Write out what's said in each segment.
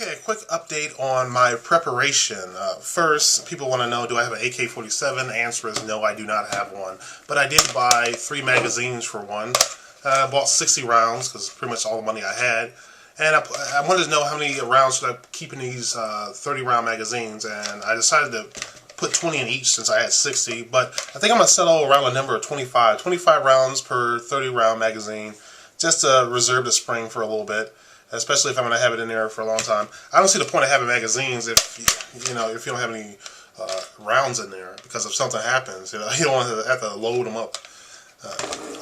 Okay, a quick update on my preparation. First, people want to know, do I have an AK-47? The answer is no, I do not have one. But I did buy 3 magazines for one. I bought 60 rounds, because pretty much all the money I had. And I wanted to know how many rounds should I keep in these 30-round magazines, and I decided to put 20 in each since I had 60. But I think I'm going to settle around a number of 25. 25 rounds per 30-round magazine, just to reserve the spring for a little bit. Especially if I'm going to have it in there for a long time. I don't see the point of having magazines if you don't have any rounds in there, because if something happens, you don't want to have to load them up.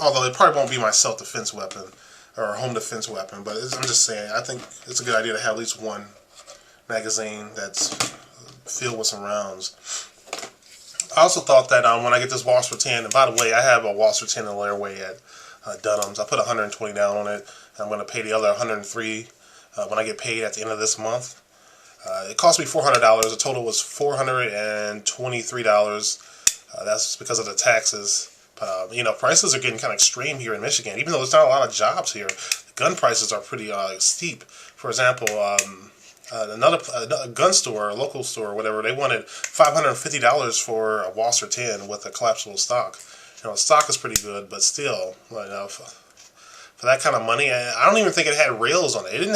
Although it probably won't be my self-defense weapon or home defense weapon, but I'm just saying, I think it's a good idea to have at least one magazine that's filled with some rounds. I also thought that when I get this Walther 10, and by the way, I have a Walther 10 in layaway at Dunham's. I put 120 down on it. I'm going to pay the other 103 when I get paid at the end of this month. It cost me $400. The total was $423. That's because of the taxes. Prices are getting kind of extreme here in Michigan. Even though there's not a lot of jobs here, the gun prices are pretty steep. For example, another gun store, a local store, whatever, they wanted $550 for a Walther 10 with a collapsible stock. The stock is pretty good, but still, for that kind of money, I don't even think it had rails on it. It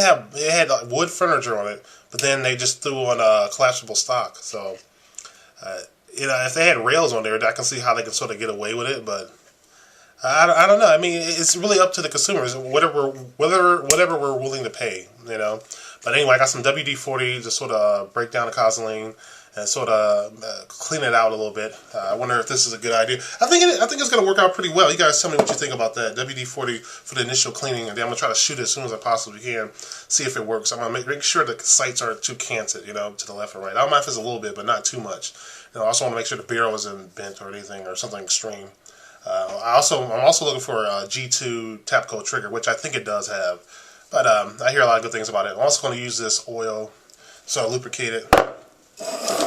had like wood furniture on it, but then they just threw on a collapsible stock. So, if they had rails on there, I can see how they can sort of get away with it. But I don't know. I mean, it's really up to the consumers, whatever we're willing to pay. But anyway, I got some WD-40 to sort of break down the Cozaline and sort of clean it out a little bit. I wonder if this is a good idea. I think it's going to work out pretty well. You guys tell me what you think about that. WD-40 for the initial cleaning, and then I'm going to try to shoot it as soon as I possibly can, see if it works. I'm going to make sure the sights aren't too canted, to the left or right. I don't mind if it's a little bit, but not too much. I also want to make sure the barrel isn't bent or anything or something extreme. I'm also looking for a G2 Tapco trigger, which I think it does have. But I hear a lot of good things about it. I'm also going to use this oil, so I lubricate it.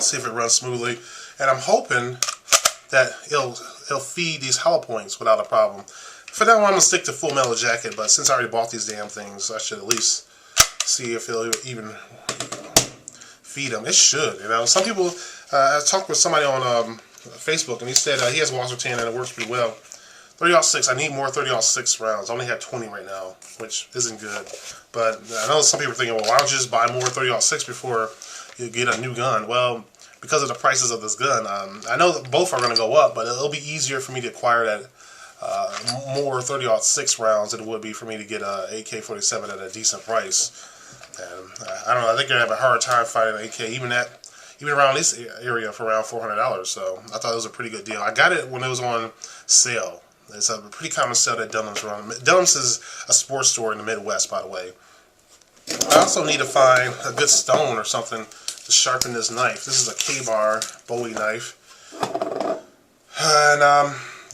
See if it runs smoothly, and I'm hoping that it'll feed these hollow points without a problem. For now, I'm going to stick to Full Metal Jacket, but since I already bought these damn things, I should at least see if it'll even feed them. It should, Some people, I talked with somebody on Facebook, and he said he has Walther 10 and it works pretty well. 30-06, I need more 30-06 rounds. I only have 20 right now, which isn't good. But I know some people are thinking, well, why don't you just buy more 30-06 before you get a new gun? Well, because of the prices of this gun, I know that both are going to go up, but it'll be easier for me to acquire that more 30-06 rounds than it would be for me to get a AK-47 at a decent price. And I don't know, I think you're going to have a hard time finding an AK, even around this area for around $400. So I thought it was a pretty good deal. I got it when it was on sale. It's a pretty common sale that Dunham's run. Dunham's is a sports store in the Midwest, by the way. I also need to find a good stone or something to sharpen this knife. This is a K-Bar Bowie knife. And,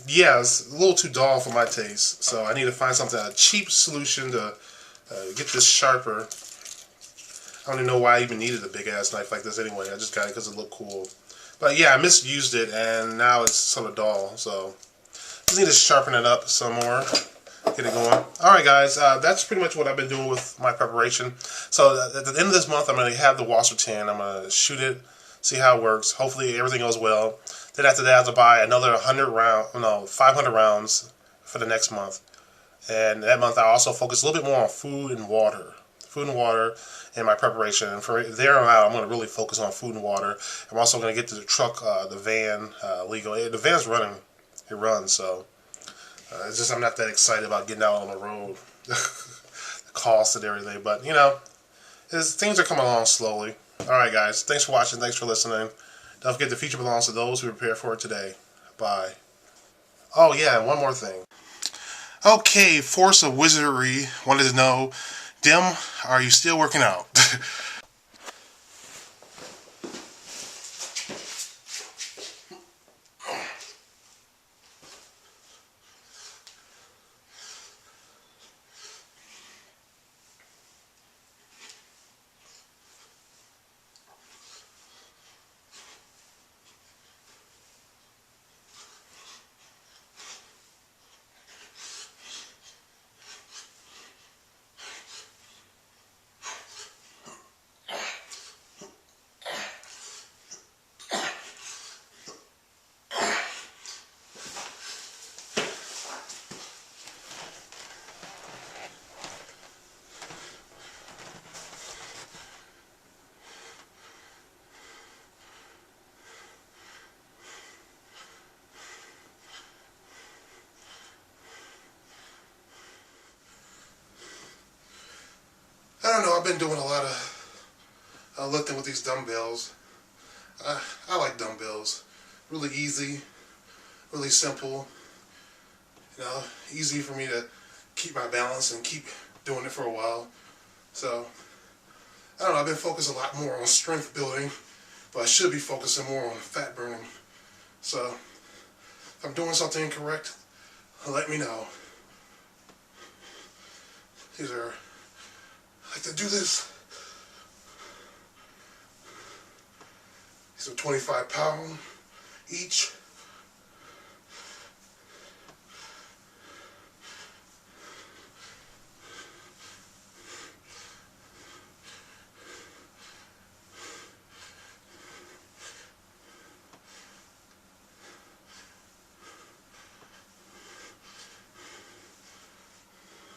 yeah, it's a little too dull for my taste. So I need to find a cheap solution to get this sharper. I don't even know why I even needed a big-ass knife like this anyway. I just got it because it looked cool. But, yeah, I misused it, and now it's sort of dull, so just need to sharpen it up some more, get it going. Alright guys, that's pretty much what I've been doing with my preparation. So at the end of this month, I'm going to have the Walther 10. I'm going to shoot it, see how it works. Hopefully everything goes well. Then after that, I have to buy another 500 rounds for the next month. And that month, I also focus a little bit more on food and water. Food and water in my preparation. And from there on out, I'm going to really focus on food and water. I'm also going to get the truck, the van, legal. The van's running. It runs, so it's just I'm not that excited about getting out on the road, the cost and everything. But things are coming along slowly. All right, guys, thanks for watching. Thanks for listening. Don't forget the future belongs to those who prepare for it today. Bye. Oh yeah, and one more thing. Okay, Force of Wizardry wanted to know, Dim, are you still working out? I've been doing a lot of lifting with these dumbbells. I like dumbbells. Really easy, really simple. You know, easy for me to keep my balance and keep doing it for a while. So, I don't know, I've been focused a lot more on strength building, but I should be focusing more on fat burning. So, if I'm doing something incorrect, let me know. These are, I like to do this. These are 25 pounds each.